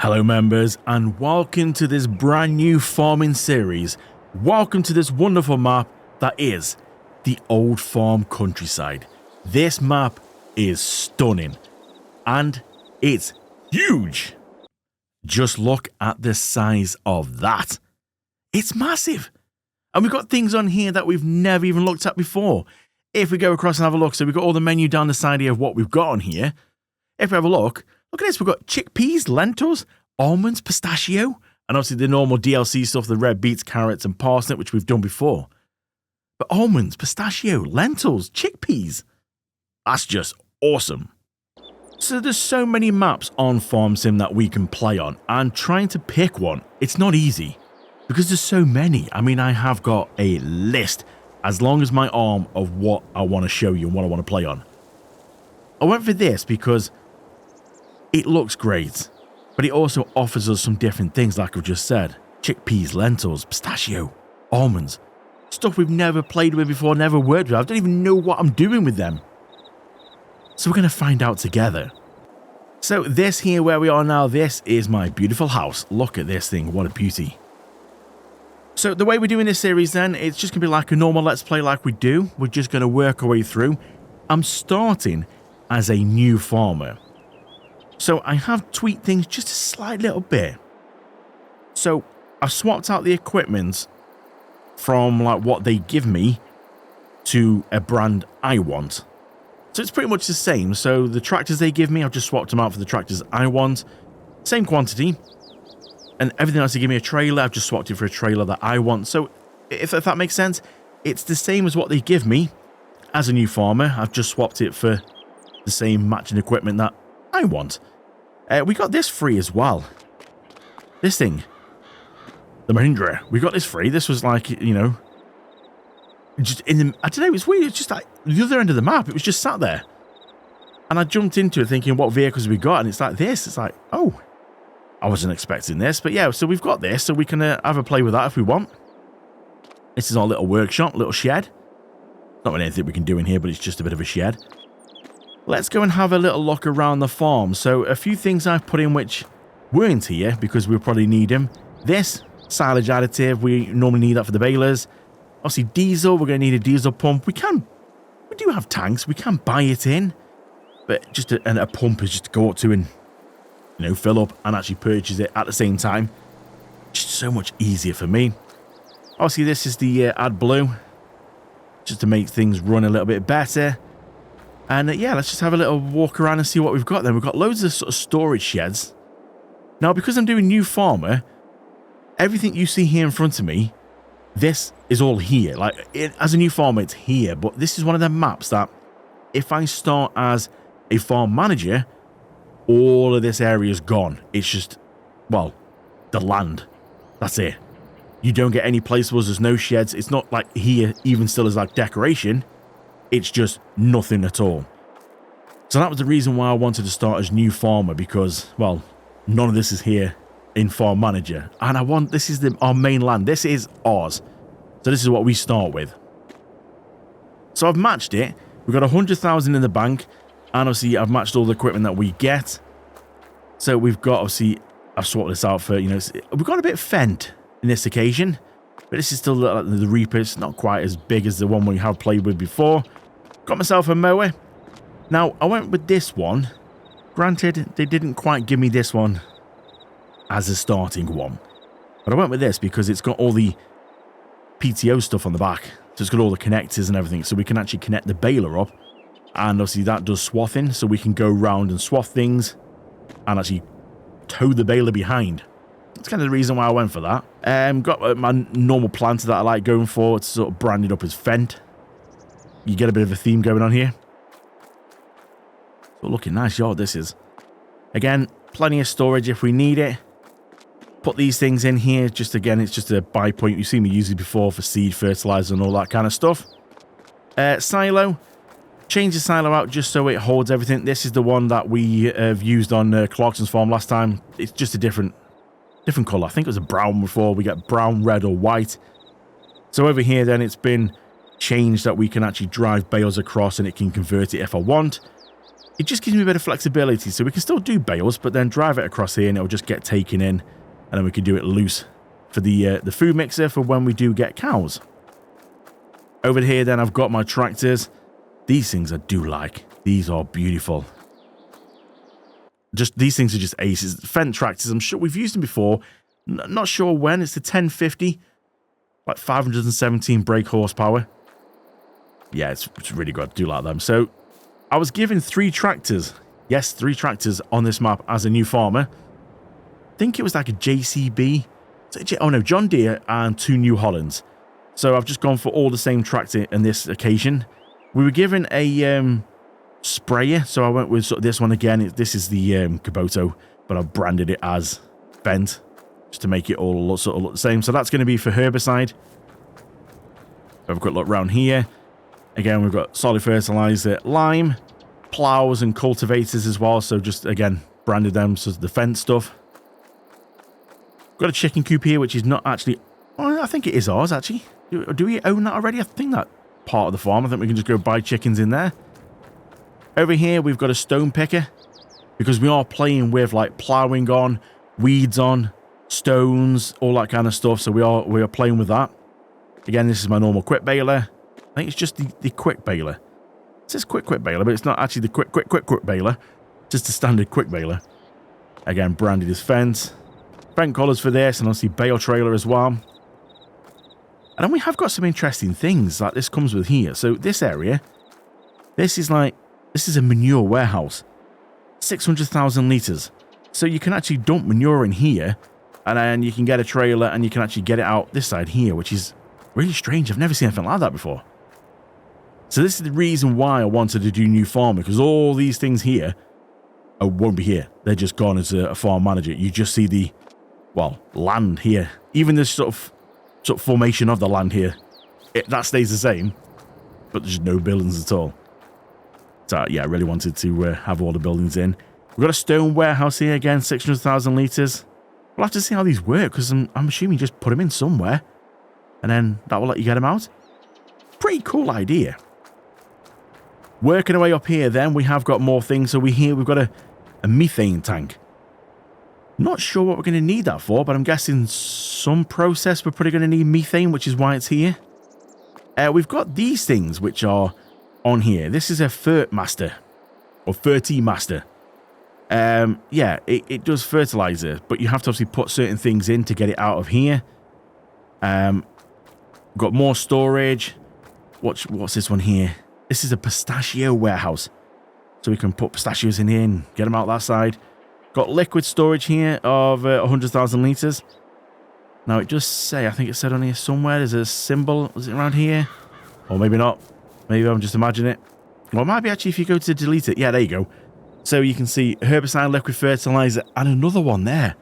Hello members, and welcome to this brand new farming series. Welcome to this wonderful map that is the Old Farm Countryside. This map is stunning and it's huge. Just look at the size of that. It's massive. And we've got things on here that we've never even looked at before. If we go across and have a look, so we've got all the menu down the side here of what we've got on here. If we have a look at this, we've got chickpeas, lentils, almonds, pistachio, and obviously the normal DLC stuff, the red beets, carrots, and parsnip, which we've done before. But almonds, pistachio, lentils, chickpeas, that's just awesome. So there's so many maps on Farm Sim that we can play on, and trying to pick one, it's not easy, because there's so many. I mean, I have got a list as long as my arm of what I want to show you and what I want to play on. I went for this because it looks great, but it also offers us some different things like I've just said. Chickpeas, lentils, pistachio, almonds. Stuff we've never played with before, never worked with. I don't even know what I'm doing with them. So we're going to find out together. So this here where we are now, this is my beautiful house. Look at this thing, what a beauty. So the way we're doing this series then, it's just going to be like a normal Let's Play like we do. We're just going to work our way through. I'm starting as a new farmer. So I have tweaked things just a slight little bit. So I've swapped out the equipment from like what they give me to a brand I want. So it's pretty much the same. So the tractors they give me, I've just swapped them out for the tractors I want. Same quantity. And everything else they give me a trailer, I've just swapped it for a trailer that I want. So if that makes sense, it's the same as what they give me as a new farmer. I've just swapped it for the same matching equipment that I want. We got this free as well. This thing. The Mahindra. We got this free. This was like, you know, just in the, I don't know, it's weird. It's just like the other end of the map. It was just sat there. And I jumped into it thinking what vehicles we got. And it's like this. It's like, oh, I wasn't expecting this. But yeah, so we've got this. So we can have a play with that if we want. This is our little workshop, little shed. Not really anything we can do in here, but it's just a bit of a shed. Let's go and have a little look around the farm. So a few things I've put in which weren't here because we'll probably need them. This silage additive, we normally need that for the balers. Obviously diesel, we're going to need a diesel pump. We do have tanks, we can buy it in. But just a pump is just to go up to and, you know, fill up and actually purchase it at the same time. Just so much easier for me. Obviously this is the AdBlue, just to make things run a little bit better. And yeah, let's just have a little walk around and see what we've got then. We've got loads of sort of storage sheds. Now, because I'm doing new farmer, everything you see here in front of me, this is all here. Like, as a new farmer, it's here. But this is one of the maps that, if I start as a farm manager, all of this area is gone. It's just, well, the land. That's it. You don't get any placeables. There's no sheds. It's not like here, even still as like decoration. It's just nothing at all. So that was the reason why I wanted to start as new farmer, because, well, none of this is here in farm manager. And this is our main land. This is ours. So this is what we start with. So I've matched it. We've got 100,000 in the bank. And obviously I've matched all the equipment that we get. So we've got, obviously, I've swapped this out for, you know, we've got a bit Fendt in this occasion. But this is still like the Reaper. It's not quite as big as the one we have played with before. Got myself a mower. Now, I went with this one. Granted, they didn't quite give me this one as a starting one. But I went with this because it's got all the PTO stuff on the back. So it's got all the connectors and everything. So we can actually connect the baler up. And obviously that does swathing. So we can go round and swath things. And actually tow the baler behind. That's kind of the reason why I went for that. Got my normal planter that I like going for. It's sort of branded up as Fendt. You get a bit of a theme going on here. So looking nice yard this is. Again, plenty of storage if we need it. Put these things in here. Just again, it's just a buy point. You've seen me use it before for seed, fertilizer and all that kind of stuff. Silo. Change the silo out just so it holds everything. This is the one that we have used on Clarkson's farm last time. It's just a different colour. I think it was a brown before. We get brown, red or white. So over here then it's been changed that we can actually drive bales across and it can convert it if I want. it just gives me a bit of flexibility. So we can still do bales, but then drive it across here and it'll just get taken in. And then we can do it loose for the food mixer for when we do get cows. Over here then I've got my tractors. These things I do like. These are beautiful. Just these things are just aces. Fendt tractors, I'm sure we've used them before. Not sure when. It's the 1050. Like 517 brake horsepower. Yeah, it's really good. I do like them. So I was given 3 tractors. Yes, 3 tractors on this map as a new farmer. I think it was like a JCB. Oh no, John Deere and 2 New Hollands. So I've just gone for all the same tractor on this occasion. We were given a sprayer, so I went with sort of this one again. This is the Kubota, but I've branded it as Fendt just to make it all sort of look the same. So that's going to be for herbicide. Have a quick look around here. Again, we've got solid fertilizer, lime, plows and cultivators as well. So just again branded them so the Fendt stuff. Got a chicken coop here, which is not actually. Oh, I think it is ours actually. Do we own that already? I think that part of the farm. I think we can just go buy chickens in there. Over here, we've got a stone picker because we are playing with like plowing on, weeds on, stones, all that kind of stuff. So we are playing with that. Again, this is my normal quick baler. I think it's just the quick baler. It says quick baler, but it's not actually the quick baler. Just a standard quick baler. Again, branded as Fendt. Fendt collars for this, and obviously bale trailer as well. And then we have got some interesting things like this comes with here. So this area, this is a manure warehouse. 600,000 litres. So you can actually dump manure in here, and then you can get a trailer and you can actually get it out this side here, which is really strange. I've never seen anything like that before. So this is the reason why I wanted to do new farming, because all these things here won't be here. They're just gone as a farm manager. You just see the, well, land here. Even this sort of formation of the land here, that stays the same, but there's no buildings at all. So yeah, I really wanted to have all the buildings in. We've got a stone warehouse here again, 600,000 litres. We'll have to see how these work, because I'm assuming you just put them in somewhere, and then that will let you get them out. Pretty cool idea. Working our way up here then, we have got more things. So we've got a methane tank. Not sure what we're going to need that for, but I'm guessing some process we're probably going to need methane, which is why it's here. We've got these things which are on here. This is a Fert Master, or Ferty Master. Yeah, it does fertilizer, but you have to obviously put certain things in to get it out of here. Got more storage. What's this one here? This is a pistachio warehouse. So we can put pistachios in here and get them out that side. Got liquid storage here of 100,000 litres. Now it does say, I think it said on here somewhere, there's a symbol. Was it around here? Or maybe not. Maybe I'm just imagining it. Well, it might be actually if you go to delete it. Yeah, there you go. So you can see herbicide, liquid fertilizer, and another one there.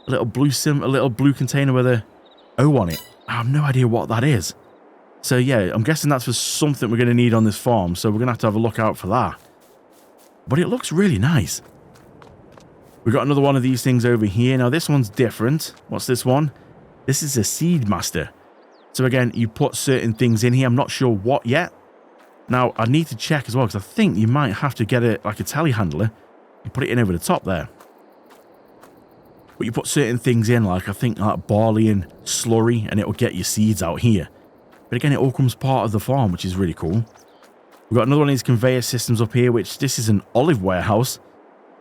A little blue container with a O on it. I have no idea what that is. So yeah, I'm guessing that's for something we're going to need on this farm. So we're going to have a look out for that. But it looks really nice. We've got another one of these things over here. Now this one's different. What's this one? This is a Seed Master. So again, you put certain things in here. I'm not sure what yet. Now I need to check as well, because I think you might have to get it like a telehandler and put it in over the top there. But you put certain things in, like I think like barley and slurry, and it will get your seeds out here. But again, it all comes part of the farm, which is really cool. We've got another one of these conveyor systems up here, which this is an olive warehouse.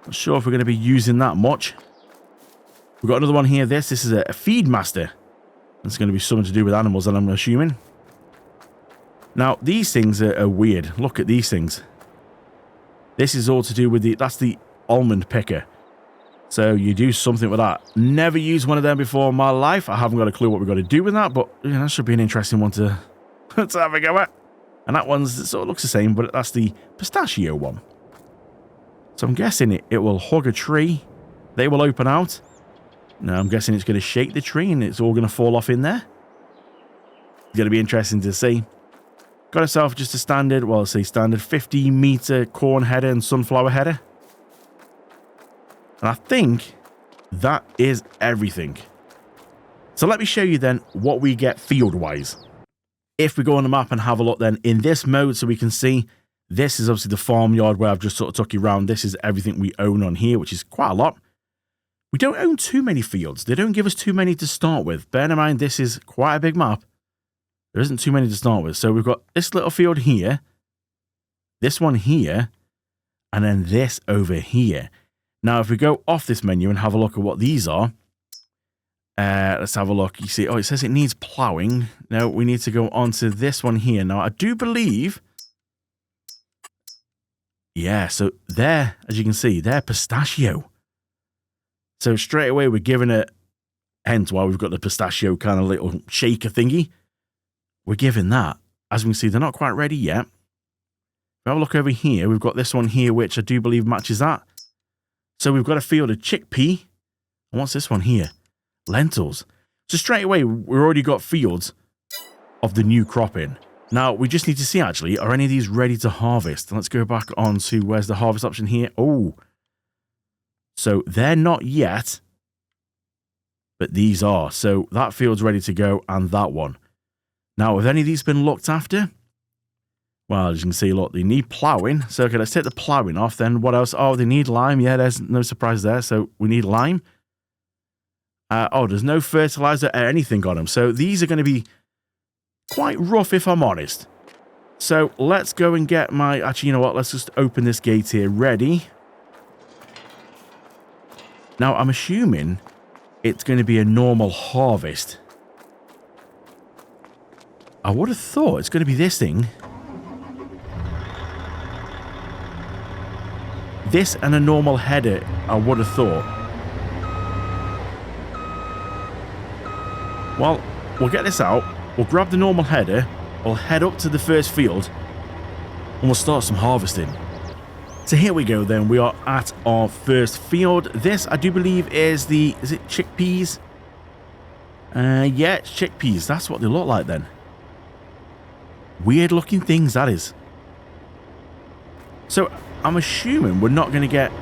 Not sure if we're going to be using that much. We've got another one here. This is a Feed Master. It's going to be something to do with animals, and I'm assuming. Now, these things are weird. Look at these things. This is all to do with that's the almond picker. So you do something with that. Never used one of them before in my life. I haven't got a clue what we've got to do with that, but yeah, that should be an interesting one to have a go at. And that one's sort of looks the same, but that's the pistachio one. So I'm guessing it will hug a tree. They will open out. Now I'm guessing it's going to shake the tree and it's all going to fall off in there. It's going to be interesting to see. Got yourself just a standard, well, say standard 50-meter corn header and sunflower header. And I think that is everything. So let me show you then what we get field-wise. If we go on the map and have a look then in this mode, so we can see This is obviously the farmyard where I've just sort of took you around. This is everything we own on here, which is quite a lot. We don't own too many fields. They don't give us too many to start with. Bear in mind, this is quite a big map. There isn't too many to start with. So we've got this little field here, this one here, and then this over here. Now, if we go off this menu and have a look at what these are, let's have a look. You see, oh, it says it needs plowing. No, we need to go on to this one here. Now, I do believe... Yeah, so there, as you can see, they're pistachio. So straight away, we're giving it, hence why we've got the pistachio kind of little shaker thingy. We're giving that. As we can see, they're not quite ready yet. If we have a look over here, we've got this one here, which I do believe matches that. So we've got a field of chickpea. And what's this one here? Lentils. So straight away, we've already got fields of the new crop in. Now, we just need to see, actually, are any of these ready to harvest? Let's go back on to where's the harvest option here. Oh, so they're not yet, but these are. So that field's ready to go, and that one. Now, have any of these been looked after? Well, as you can see, look, they need ploughing. So, okay, let's take the ploughing off. Then what else? Oh, they need lime. Yeah, there's no surprise there. So we need lime. Oh, there's no fertilizer or anything on them. So these are going to be quite rough, if I'm honest. So let's go and get my... Actually, you know what? Let's just open this gate here. Ready. Now, I'm assuming it's going to be a normal harvest. I would have thought it's going to be this thing. This and a normal header, I would have thought. Well, we'll get this out. We'll grab the normal header. We'll head up to the first field. And we'll start some harvesting. So here we go then. We are at our first field. This, I do believe, is the... Is it chickpeas? Yeah, it's chickpeas. That's what they look like then. Weird looking things, that is. So, I'm assuming we're not going to get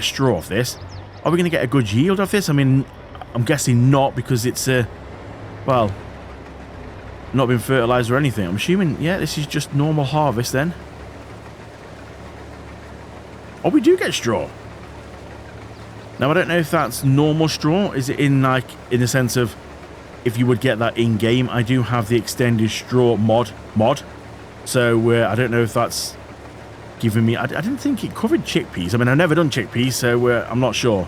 straw off this. Are we going to get a good yield off this? I mean, I'm guessing not, because it's well, not been fertilized or anything. I'm assuming, yeah, this is just normal harvest then. Oh, we do get straw. Now, I don't know if that's normal straw. Is it in, like, in the sense of if you would get that in-game? I do have the extended straw mod. So, I don't know if that's giving me... I didn't think it covered chickpeas. I mean, I've never done chickpeas, so I'm not sure.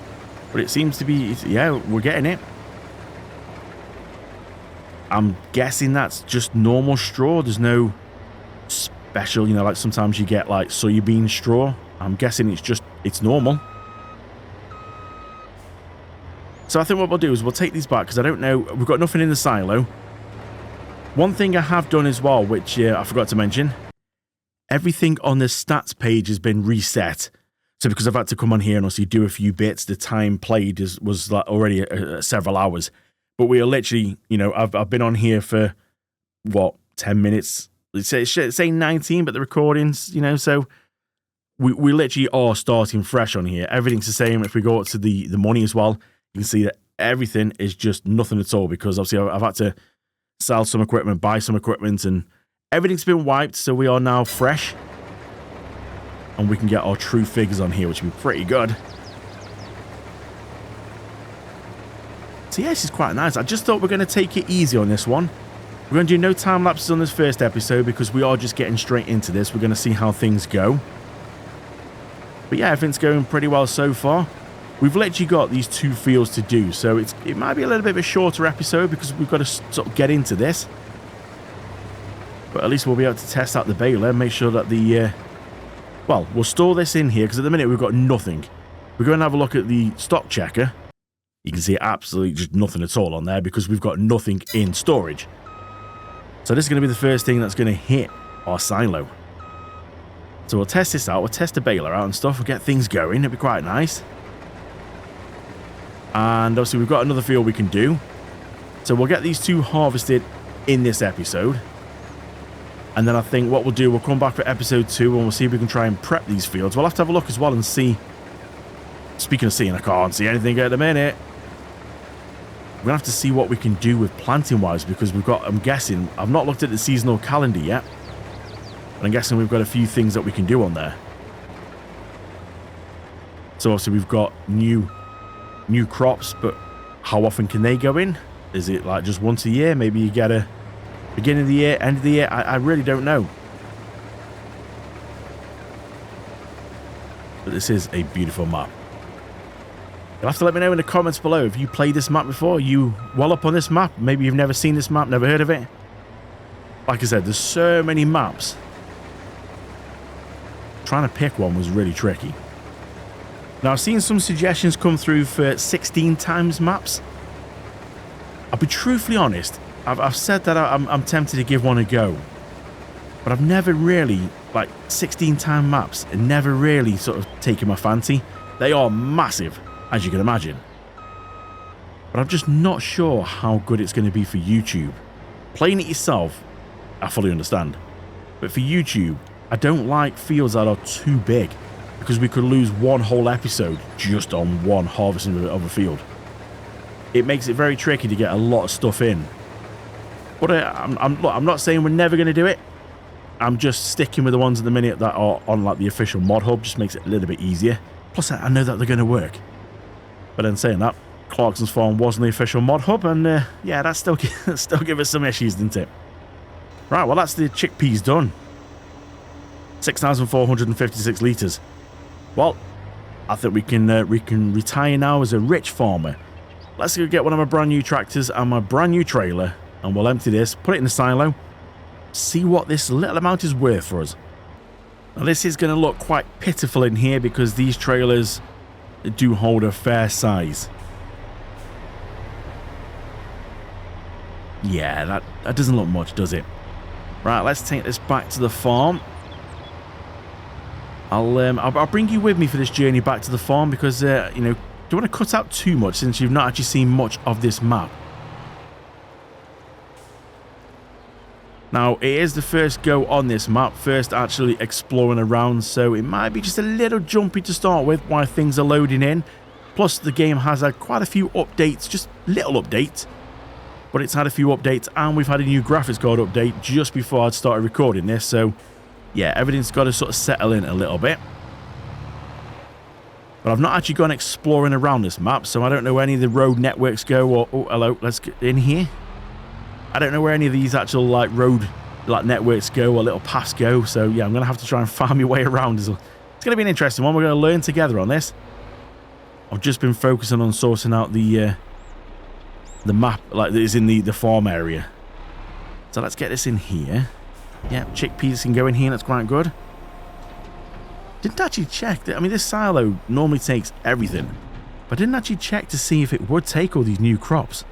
But it seems to be... Yeah, we're getting it. I'm guessing that's just normal straw. There's no special, you know, like sometimes you get, like, soybean straw. I'm guessing it's normal. So I think what we'll do is we'll take these back, because I don't know... We've got nothing in the silo. One thing I have done as well, which I forgot to mention... Everything on the stats page has been reset. So because I've had to come on here and also do a few bits, the time played was like already several hours. But we are literally, you know, I've been on here for, what, 10 minutes? It's saying 19, but the recordings, you know, so we literally are starting fresh on here. Everything's the same. If we go up to the money as well, you can see that everything is just nothing at all, because obviously I've had to sell some equipment, buy some equipment, and everything's been wiped, so we are now fresh. And we can get our true figures on here, which would be pretty good. So yeah, this is quite nice. I just thought we're going to take it easy on this one. We're going to do no time lapses on this first episode, because we are just getting straight into this. We're going to see how things go. But yeah, everything's going pretty well so far. We've literally got these 2 fields to do, so it might be a little bit of a shorter episode, because we've got to sort of get into this. But at least we'll be able to test out the baler, make sure that the... well, we'll store this in here, because at the minute we've got nothing. We're going to have a look at the stock checker. You can see absolutely just nothing at all on there, because we've got nothing in storage. So this is going to be the first thing that's going to hit our silo. So we'll test this out, we'll test the baler out and stuff, we'll get things going, it'll be quite nice. And obviously we've got another field we can do. So we'll get these 2 harvested in this episode. And then I think what we'll do, we'll come back for episode 2 and we'll see if we can try and prep these fields. We'll have to have a look as well and see. Speaking of seeing, I can't see anything at the minute. We're going to have to see what we can do with planting wise, because we've got, I'm guessing, I've not looked at the seasonal calendar yet. I'm guessing we've got a few things that we can do on there. So obviously we've got new crops, but how often can they go in? Is it like just once a year? Maybe you get a beginning of the year, end of the year? I really don't know. But this is a beautiful map. You'll have to let me know in the comments below if you played this map before. Are you well up on this map? Maybe you've never seen this map, never heard of it. Like I said, there's so many maps. Trying to pick one was really tricky. Now, I've seen some suggestions come through for 16 times maps. I'll be truthfully honest. I've said that I'm tempted to give one a go. But I've never really, like, 16 time maps, and never really sort of taken my fancy. They are massive, as you can imagine. But I'm just not sure how good it's going to be for YouTube. Playing it yourself, I fully understand. But for YouTube, I don't like fields that are too big, because we could lose one whole episode just on one harvesting of a field. It makes it very tricky to get a lot of stuff in. But I'm not saying we're never going to do it. I'm just sticking with the ones at the minute that are on like the official mod hub. Just makes it a little bit easier. Plus, I know that they're going to work. But then saying that, Clarkson's farm wasn't the official mod hub, and yeah, that still give us some issues, didn't it? Right, well, that's the chickpeas done. 6,456 litres. Well, I think we can retire now as a rich farmer. Let's go get one of my brand new tractors and my brand new trailer, and we'll empty this, put it in the silo, see what this little amount is worth for us. Now, this is going to look quite pitiful in here because these trailers do hold a fair size. Yeah, that doesn't look much, does it? Right, let's take this back to the farm. I'll bring you with me for this journey back to the farm because, you know, don't want to cut out too much since you've not actually seen much of this map. Now, it is the first go on this map, first actually exploring around, so it might be just a little jumpy to start with while things are loading in. Plus, the game has had quite a few updates, just little updates. But it's had a few updates, and we've had a new graphics card update just before I'd started recording this, so yeah, everything's got to sort of settle in a little bit. But I've not actually gone exploring around this map, so I don't know where any of the road networks go, or, oh, hello, let's get in here. I don't know where any of these actual, like, road, like, networks go, or little paths go, so yeah, I'm going to have to try and farm my way around. It's going to be an interesting one. We're going to learn together on this. I've just been focusing on sorting out the map, like, that is in the farm area. So let's get this in here. Yeah, chickpeas can go in here, that's quite good. Didn't actually check. I mean, this silo normally takes everything, but I didn't actually check to see if it would take all these new crops.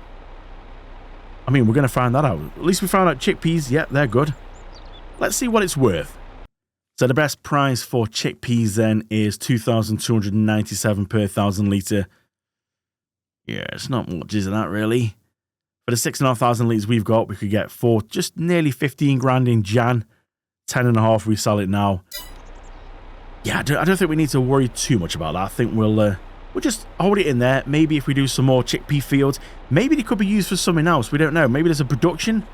I mean, we're going to find that out. At least we found out chickpeas. Yeah, they're good. Let's see what it's worth. So the best price for chickpeas then is 2,297 per 1,000 litre. Yeah, it's not much, is it that really? For the 6,500 litres we've got, we could get for just nearly 15 grand in Jan. 10.5 we sell it now. Yeah, I don't think we need to worry too much about that. I think we'll just hold it in there. Maybe if we do some more chickpea fields, maybe they could be used for something else. We don't know. Maybe there's a production.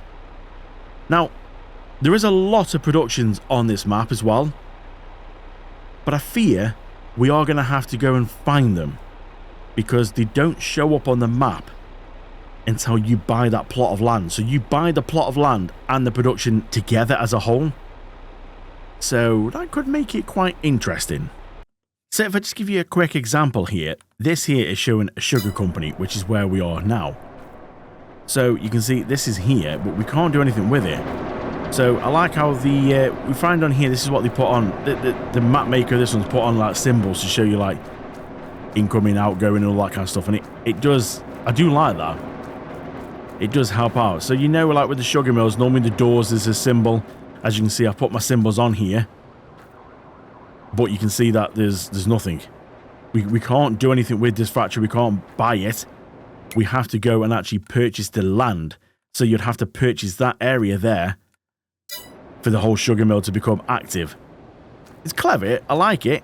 Now, there is a lot of productions on this map as well. But I fear we are going to have to go and find them, because they don't show up on the map until you buy that plot of land. So you buy the plot of land and the production together as a whole. So that could make it quite interesting. So if I just give you a quick example here, this here is showing a sugar company, which is where we are now. So you can see this is here, but we can't do anything with it. So I like how we find on here, this is what they put on, the map maker, this one's put on like symbols to show you like incoming, outgoing and all that kind of stuff. And it does, I do like that. It does help out. So you know, like with the sugar mills, normally the doors is a symbol. As you can see, I put my symbols on here, but you can see that there's nothing. We can't do anything with this factory. We can't buy it. We have to go and actually purchase the land. So you'd have to purchase that area there for the whole sugar mill to become active. It's clever. I like it,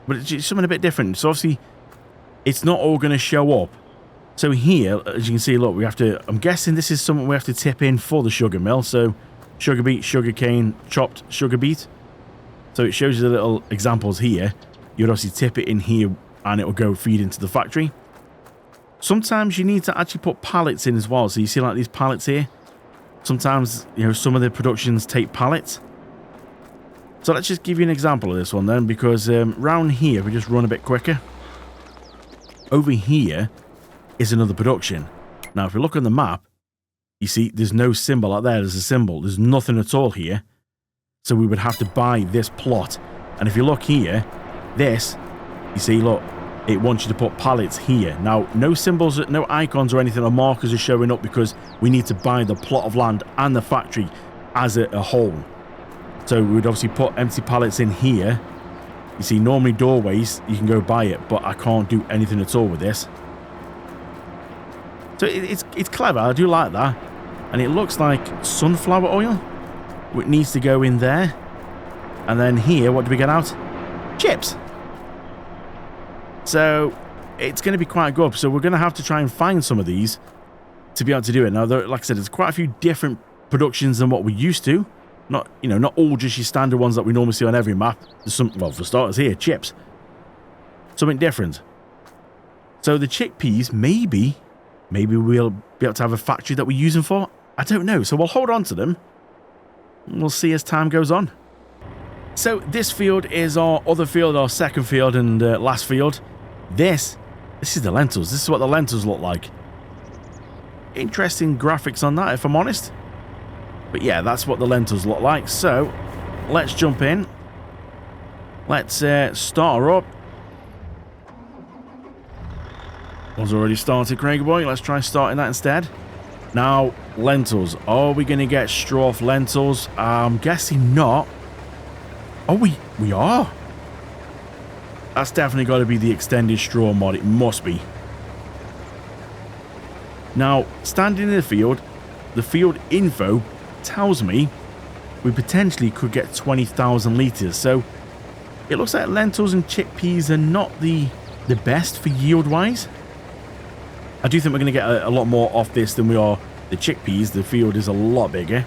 but it's something a bit different. So obviously, it's not all going to show up. So here, as you can see, look, we have to. I'm guessing this is something we have to tip in for the sugar mill. So sugar beet, sugar cane, chopped sugar beet. So it shows you the little examples here. You'd obviously tip it in here and it will go feed into the factory. Sometimes you need to actually put pallets in as well. So you see like these pallets here. Sometimes, you know, some of the productions take pallets. So let's just give you an example of this one then, because round here, we just run a bit quicker. Over here is another production. Now, if we look on the map, you see there's no symbol out there. There's a symbol. There's nothing at all here. So we would have to buy this plot. And if you look here, this, you see, look, it wants you to put pallets here. Now, no symbols, no icons or anything or markers are showing up because we need to buy the plot of land and the factory as a whole. So we would obviously put empty pallets in here. You see, normally doorways, you can go buy it, but I can't do anything at all with this. So it's clever. I do like that. And it looks like sunflower oil. It needs to go in there. And then here, what do we get out? Chips. So it's going to be quite good. So we're going to have to try and find some of these to be able to do it. Now, like I said, there's quite a few different productions than what we used to. Not, you know, not all just your standard ones that we normally see on every map. There's some, well, for starters here, chips. Something different. So the chickpeas, maybe we'll be able to have a factory that we use them for. I don't know. So we'll hold on to them. We'll see as time goes on. So this field is our other field, our second field and last field. This is the lentils. This is what the lentils look like. Interesting graphics on that, if I'm honest. But yeah, that's what the lentils look like. So let's jump in. Let's start her up. Was already started, Craig boy. Let's try starting that instead. Now, lentils. Are we going to get straw off lentils? I'm guessing not. Oh, we are. That's definitely got to be the extended straw mod. It must be. Now, standing in the field info tells me we potentially could get 20,000 litres. So, it looks like lentils and chickpeas are not the best for yield-wise. I do think we're going to get a lot more off this than we are the chickpeas. The field is a lot bigger.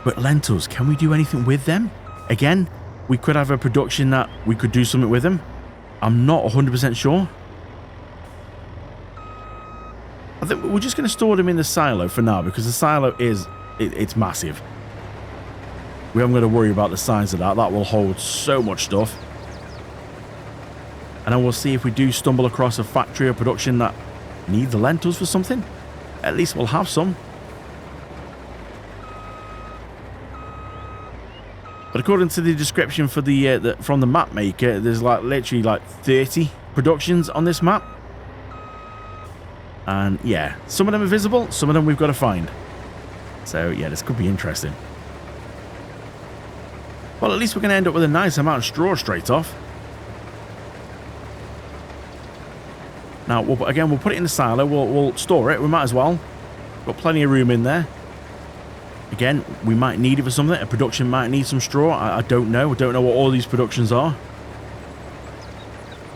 But lentils, can we do anything with them? Again, we could have a production that we could do something with them. I'm not 100% sure. I think we're just going to store them in the silo for now because the silo it's massive. We haven't got to worry about the size of that. That will hold so much stuff. And then we'll see if we do stumble across a factory or production that need the lentils for something. At least we'll have some. But according to the description for from the map maker, there's like literally like 30 productions on this map. And yeah, some of them are visible, some of them we've got to find. So yeah, this could be interesting. Well, at least we're going to end up with a nice amount of straw straight off. Now, we'll put it in the silo. We'll store it. We might as well. Got plenty of room in there. Again, we might need it for something. A production might need some straw. I don't know. I don't know what all these productions are.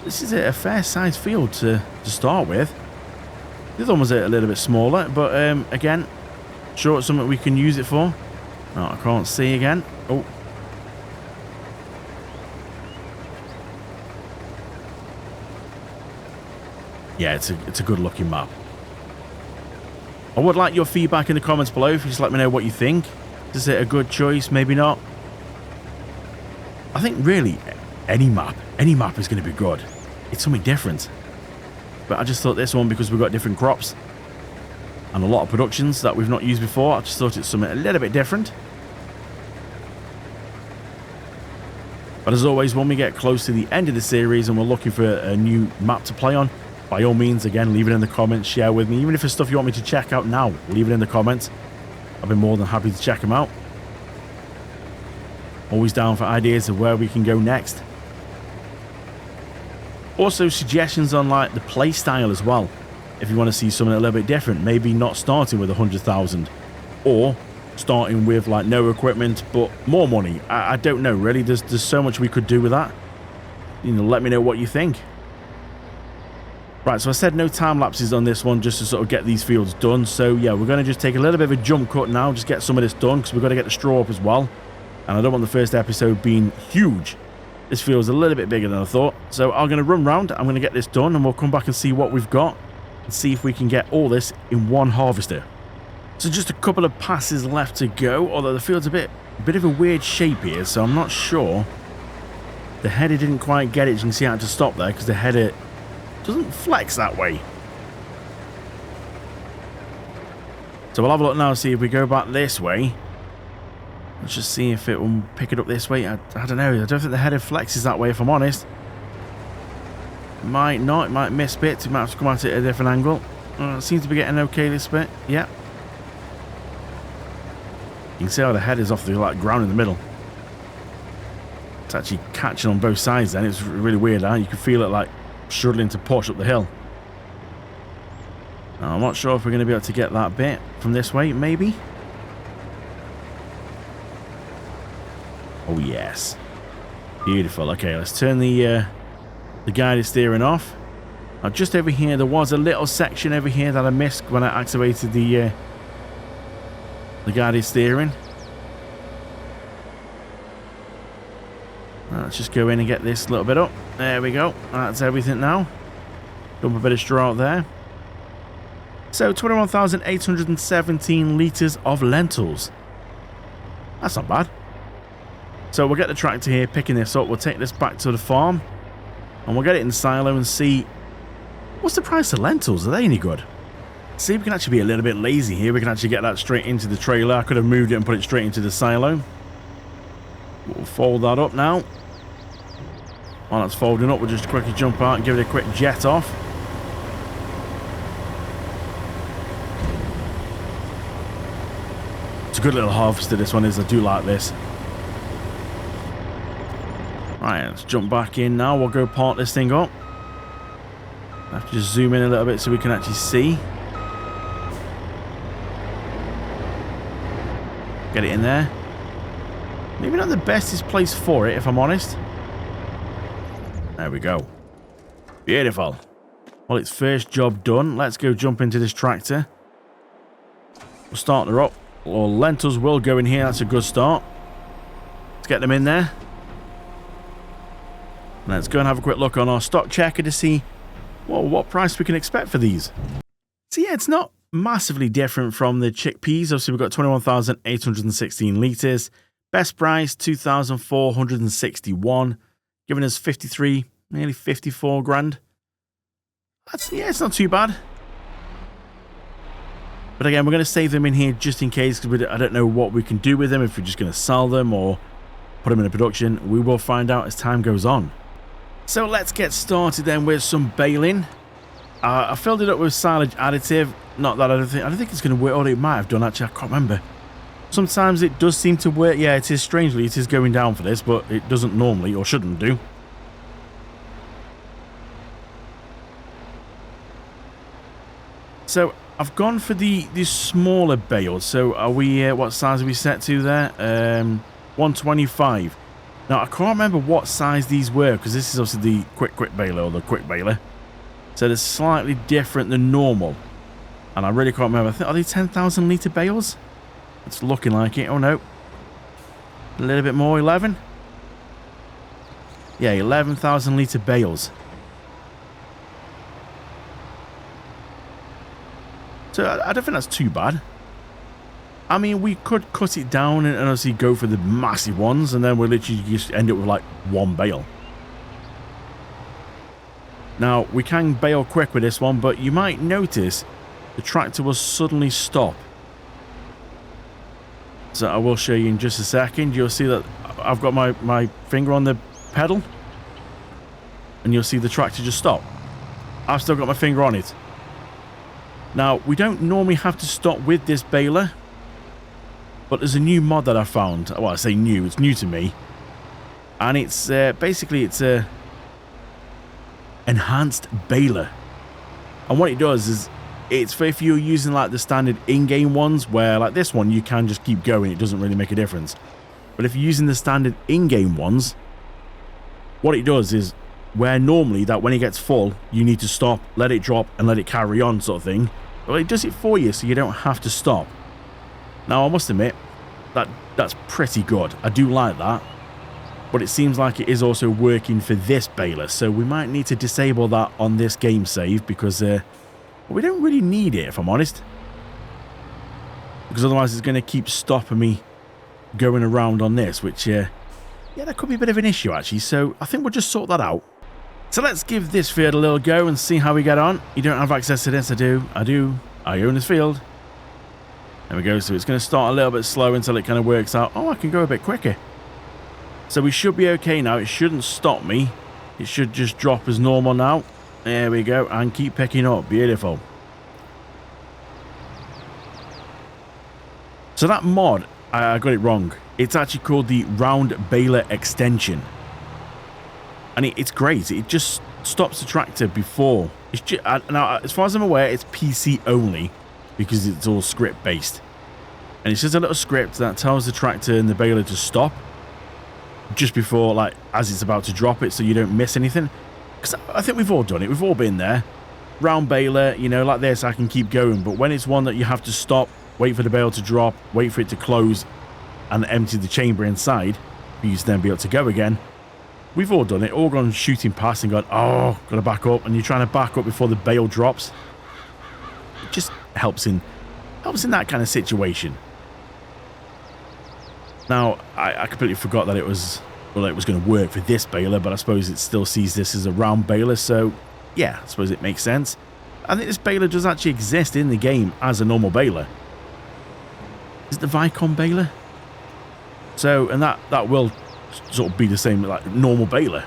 This is a fair-sized field to start with. The other one was a little bit smaller, but again, sure it's something we can use it for. No, I can't see again. Oh. Yeah, it's a good looking map. I would like your feedback in the comments below. If you just let me know what you think. Is it a good choice? Maybe not. I think really any map is going to be good. It's something different. But I just thought this one, because we've got different crops and a lot of productions that we've not used before, I just thought it's something a little bit different. But as always, when we get close to the end of the series and we're looking for a new map to play on, by all means, again, leave it in the comments, share with me. Even if it's stuff you want me to check out now, leave it in the comments. I'll be more than happy to check them out. Always down for ideas of where we can go next. Also, suggestions on like the play style as well. If you want to see something a little bit different, maybe not starting with 100,000 or starting with like no equipment but more money. I don't know really. There's so much we could do with that. You know, let me know what you think. Right, so I said no time lapses on this one just to sort of get these fields done. So yeah, we're going to just take a little bit of a jump cut now, just get some of this done because we've got to get the straw up as well. And I don't want the first episode being huge. This feels a little bit bigger than I thought. So I'm going to run round, I'm going to get this done, and we'll come back and see what we've got and see if we can get all this in one harvester. So just a couple of passes left to go, although the field's a bit of a weird shape here, so I'm not sure. The header didn't quite get it. You can see I had to stop there because the header doesn't flex that way. So we'll have a look now, see if we go back this way. Let's just see if it will pick it up this way. I don't know. I don't think the header flexes that way, if I'm honest. It might not. It might miss bits. It might have to come at it at a different angle. It seems to be getting okay this bit. Yeah. You can see how the header's off the ground in the middle. It's actually catching on both sides then. It's really weird, huh? You can feel it like struggling to push up the hill. Now, I'm not sure if we're going to be able to get that bit from this way, maybe. Oh yes, beautiful. Okay, let's turn the guided steering off. Now just over here there was a little section over here that I missed when I activated the guided steering. Let's just go in and get this little bit up. There we go. That's everything now. Dump a bit of straw out there. So 21,817 litres of lentils. That's not bad. So we'll get the tractor here picking this up. We'll take this back to the farm. And we'll get it in the silo and see... What's the price of lentils? Are they any good? See, we can actually be a little bit lazy here. We can actually get that straight into the trailer. I could have moved it and put it straight into the silo. We'll fold that up now. While that's folding up, we'll just quickly jump out and give it a quick jet off. It's a good little harvester, this one is. I do like this. Right, let's jump back in now. We'll go part this thing up. I have to just zoom in a little bit so we can actually see. Get it in there. Maybe not the bestest place for it, if I'm honest. There we go. Beautiful. Well, it's first job done. Let's go jump into this tractor. We'll start her up. Well, lentils will go in here. That's a good start. Let's get them in there. Let's go and have a quick look on our stock checker to see what price we can expect for these. So yeah, it's not massively different from the chickpeas. Obviously, we've got 21,816 litres. Best price, 2,461. Giving us 53, nearly 54 grand. Yeah, it's not too bad. But again, we're going to save them in here just in case, because I don't know what we can do with them, if we're just going to sell them or put them in a production. We will find out as time goes on. So let's get started then with some baling. I filled it up with silage additive. Not that I don't think it's going to work. Or it might have done, actually. I can't remember. Sometimes it does seem to work. Yeah, it is strangely. It is going down for this, but it doesn't normally or shouldn't do. So I've gone for the smaller bales. So are we? What size are we set to there? 125. Now I can't remember what size these were because this is obviously the quick baler or the quick baler. So they're slightly different than normal, and I really can't remember. I think, are they 10,000 litre bales? It's looking like it. Oh no, a little bit more. 11. Yeah, 11,000 litre bales. So I don't think that's too bad. I mean, we could cut it down and obviously go for the massive ones, and then we'll literally just end up with like one bale. Now, we can bale quick with this one, but you might notice the tractor will suddenly stop. So I will show you in just a second. You'll see that I've got my finger on the pedal, and you'll see the tractor just stop. I've still got my finger on it. Now, we don't normally have to stop with this baler, but there's a new mod that I found. Well, I say new, it's new to me. And it's basically it's a enhanced baler. And what it does is it's for if you're using like the standard in-game ones where like this one you can just keep going, it doesn't really make a difference. But if you're using the standard in-game ones, what it does is where normally that when it gets full, you need to stop, let it drop, and let it carry on sort of thing. Well, it does it for you, so you don't have to stop. Now, I must admit, that's pretty good. I do like that. But it seems like it is also working for this baler, so we might need to disable that on this game save because we don't really need it, if I'm honest. Because otherwise it's going to keep stopping me going around on this, which, yeah, that could be a bit of an issue, actually. So I think we'll just sort that out. So let's give this field a little go and see how we get on. You don't have access to this. I do. I own this field. There we go. So it's going to start a little bit slow until it kind of works out. Oh, I can go a bit quicker. So we should be okay now. It shouldn't stop me. It should just drop as normal now. There we go. And keep picking up. Beautiful. So that mod, I got it wrong. It's actually called the Round Baler Extension. And it's great. It just stops the tractor before. It's just, now, as far as I'm aware, it's PC only because it's all script based. And it's just a little script that tells the tractor and the baler to stop just before, like, as it's about to drop it, so you don't miss anything. Because I think we've all done it. We've all been there. Round baler, you know, like this, I can keep going. But when it's one that you have to stop, wait for the baler to drop, wait for it to close, and empty the chamber inside, for you to then be able to go again. We've all done it. All gone shooting past and gone, oh, got to back up. And you're trying to back up before the bale drops. It just helps in that kind of situation. Now, I completely forgot that it was going to work for this baler, but I suppose it still sees this as a round baler, so yeah, I suppose it makes sense. I think this baler does actually exist in the game as a normal baler. Is it the Vicon baler? So, and that will sort of be the same like normal baler.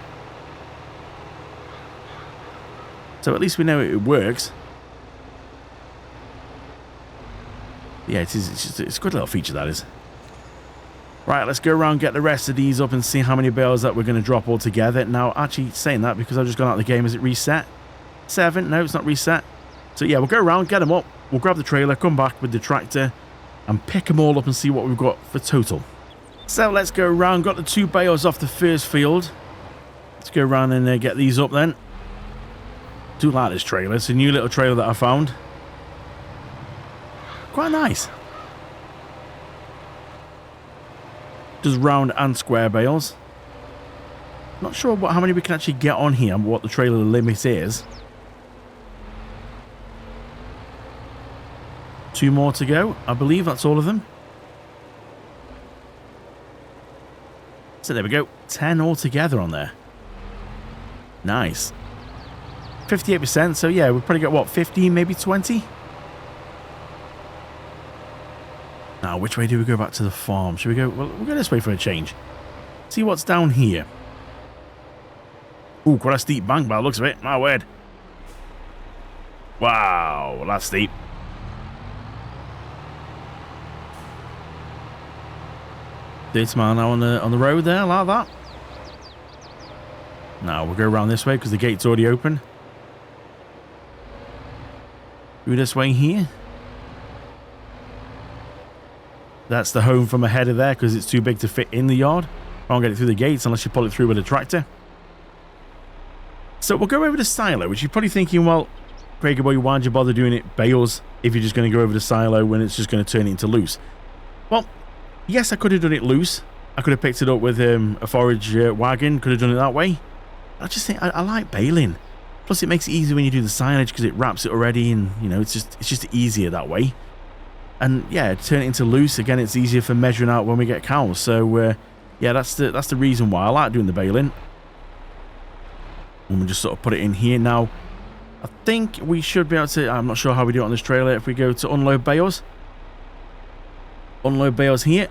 So at least we know it works. Yeah, it's a good little feature, that is. Right, let's go around, get the rest of these up and see how many bales that we're going to drop all together. Now, actually saying that because I've just gone out of the game, is it reset? 7? No, it's not reset. So yeah, we'll go around, get them up. We'll grab the trailer, come back with the tractor and pick them all up and see what we've got for total. So let's go around, got the 2 bales off the first field. Let's go around and get these up then. Do like this trailer. It's a new little trailer that I found. Quite nice. Does round and square bales. Not sure how many we can actually get on here, what the trailer limit is. 2 more to go. I believe that's all of them. So there we go. 10 altogether on there. Nice. 58%. So yeah, we've probably got what, 15, maybe 20? Now, which way do we go back to the farm? Should we go? Well, we'll go this way for a change. See what's down here. Ooh, quite a steep bank by the looks of it. My word. Wow, that's steep. This man now on the road there, like that. Now we'll go around this way because the gate's already open. Go this way here. That's the home from ahead of there because it's too big to fit in the yard. I won't get it through the gates unless you pull it through with a tractor. So we'll go over the silo, which you're probably thinking, well, Craigie boy, why'd you bother doing it bales if you're just going to go over the silo when it's just going to turn it into loose? Well, yes, I could have done it loose. I could have picked it up with a forage wagon, could have done it that way. I just think I like baling. Plus, it makes it easier when you do the silage because it wraps it already, and you know it's just easier that way. And yeah, turn it into loose again. It's easier for measuring out when we get cows. So yeah, that's the reason why I like doing the baling. And we just sort of put it in here now. I think we should be able to. I'm not sure how we do it on this trailer. If we go to unload bales here,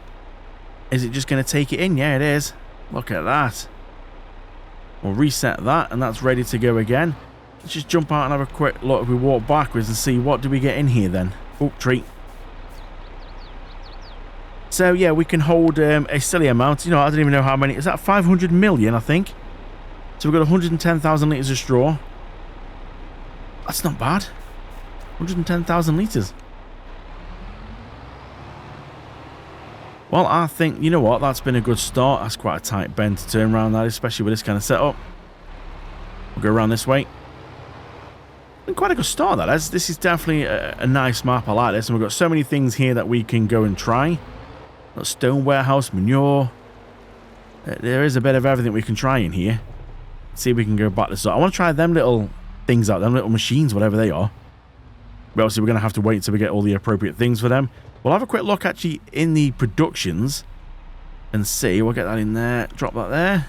is it just going to take it in? Yeah, it is. Look at that. We'll reset that, and that's ready to go again. Let's just jump out and have a quick look. If we walk backwards and see what do we get in here then. Oh, tree. So yeah, we can hold a silly amount. You know, I don't even know how many. Is that 500 million, I think? So we've got 110,000 litres of straw. That's not bad. 110,000 litres. Well, I think, you know what, that's been a good start. That's quite a tight bend to turn around that, especially with this kind of setup. We'll go around this way. Been quite a good start, that is. This is definitely a nice map. I like this. And we've got so many things here that we can go and try. Got stone warehouse, manure. There is a bit of everything we can try in here. Let's see if we can go back this up. I want to try them little things out, them little machines, whatever they are. But obviously, we're going to have to wait until we get all the appropriate things for them. We'll have a quick look, actually, in the productions and see. We'll get that in there. Drop that there.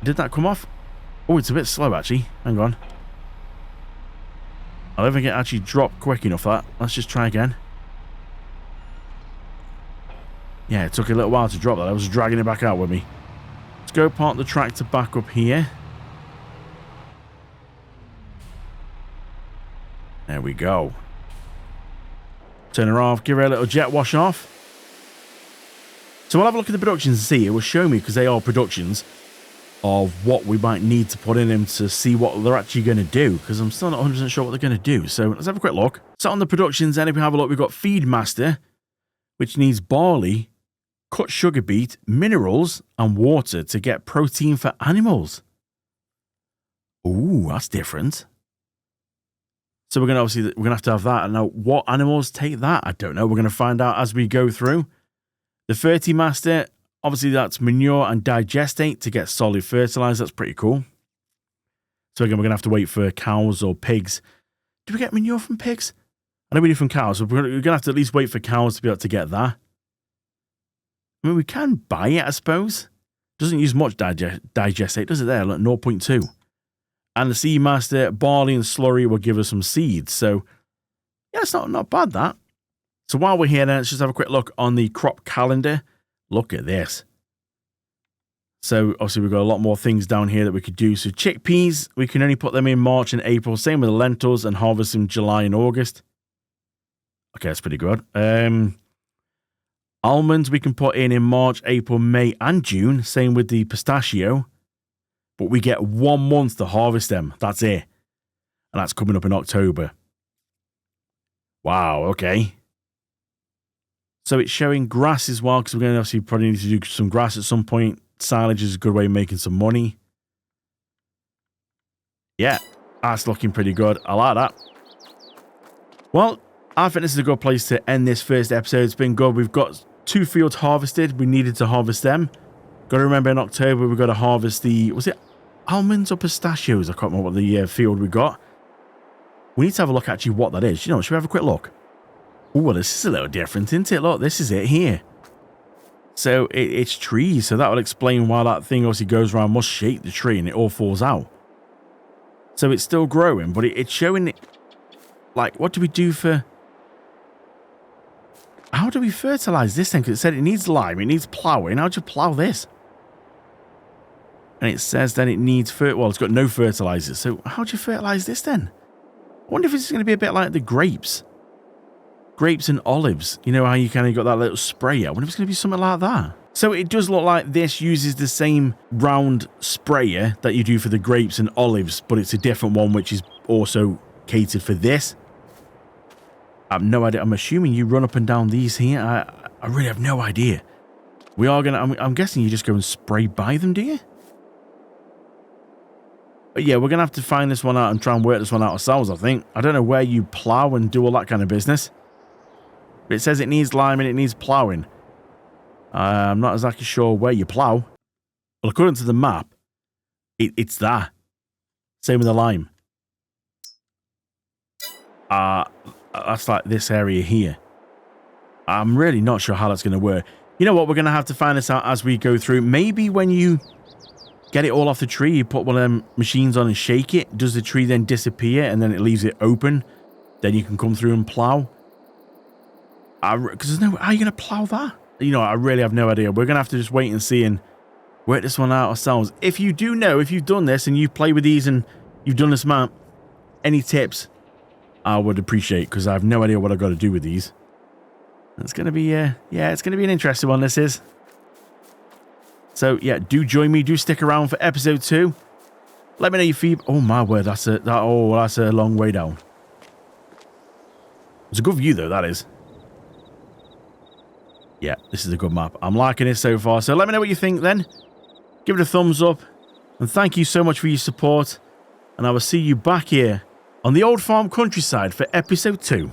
Did that come off? Oh, it's a bit slow, actually. Hang on. I don't think it actually dropped quick enough, that. Let's just try again. Yeah, it took a little while to drop that. I was dragging it back out with me. Let's go park the tractor back up here. There we go. Turn her off. Give her a little jet wash off. So we'll have a look at the productions and see. It will show me, because they are productions, of what we might need to put in them to see what they're actually going to do, because I'm still not 100% sure what they're going to do. So let's have a quick look. So on the productions, then, if we have a look, we've got Feed Master, which needs barley, cut sugar beet, minerals, and water to get protein for animals. Ooh, that's different. So we're going to have that. And now, what animals take that? I don't know. We're going to find out as we go through. The Ferty Master, obviously that's manure and digestate to get solid fertilizer. That's pretty cool. So again, we're going to have to wait for cows or pigs. Do we get manure from pigs? I know we do from cows. So we're going to have to at least wait for cows to be able to get that. I mean, we can buy it, I suppose. Doesn't use much digestate, does it there? Like 0.2. And the Seed Master, barley and slurry will give us some seeds. So, yeah, it's not bad, that. So while we're here, then, let's just have a quick look on the crop calendar. Look at this. So, obviously, we've got a lot more things down here that we could do. So, chickpeas, we can only put them in March and April. Same with the lentils, and harvest in July and August. Okay, that's pretty good. Almonds, we can put in March, April, May, and June. Same with the pistachio. But we get 1 month to harvest them. That's it. And that's coming up in October. Wow, okay. So it's showing grass as well, because we're going to obviously probably need to do some grass at some point. Silage is a good way of making some money. Yeah, that's looking pretty good. I like that. Well, I think this is a good place to end this first episode. It's been good. We've got 2 fields harvested. We needed to harvest them. Got to remember in October, we've got to harvest the, was it almonds or pistachios? I can't remember what the field we got. We need to have a look actually what that is. You know, should we have a quick look? Oh, well, this is a little different, isn't it? Look, this is it here. So it's trees. So that will explain why that thing obviously goes around, must shake the tree, and it all falls out. So it's still growing, but it's showing it. Like, what do we do for... How do we fertilize this thing? Because it said it needs lime, it needs ploughing. How do you plough this? And it says that it needs well, it's got no fertilizer. So how do you fertilize this then? I wonder if it's going to be a bit like the grapes. Grapes and olives. You know how you kind of got that little sprayer? I wonder if it's going to be something like that. So it does look like this uses the same round sprayer that you do for the grapes and olives, but it's a different one which is also catered for this. I have no idea. I'm assuming you run up and down these here. I really have no idea. We are going to... I'm guessing you just go and spray by them, do you? But yeah, we're going to have to find this one out and try and work this one out ourselves, I think. I don't know where you plough and do all that kind of business. But it says it needs lime and it needs ploughing. I'm not exactly sure where you plough. Well, according to the map, it's that. Same with the lime. That's like this area here. I'm really not sure how that's going to work. You know what? We're going to have to find this out as we go through. Maybe when you get it all off the tree, you put one of them machines on and shake it. Does the tree then disappear and then it leaves it open? Then you can come through and plough. Because there's no... How are you going to plough that? You know, I really have no idea. We're going to have to just wait and see and work this one out ourselves. If you do know, if you've done this and you've played with these and you've done this map, any tips I would appreciate, because I have no idea what I've got to do with these. It's going to be, yeah, it's going to be an interesting one, this is. So, yeah, do join me. Do stick around for episode 2. Let me know your feedback. Oh, my word, that's a long way down. It's a good view, though, that is. Yeah, this is a good map. I'm liking it so far. So let me know what you think, then. Give it a thumbs up. And thank you so much for your support. And I will see you back here on the Old Farm Countryside for episode 2.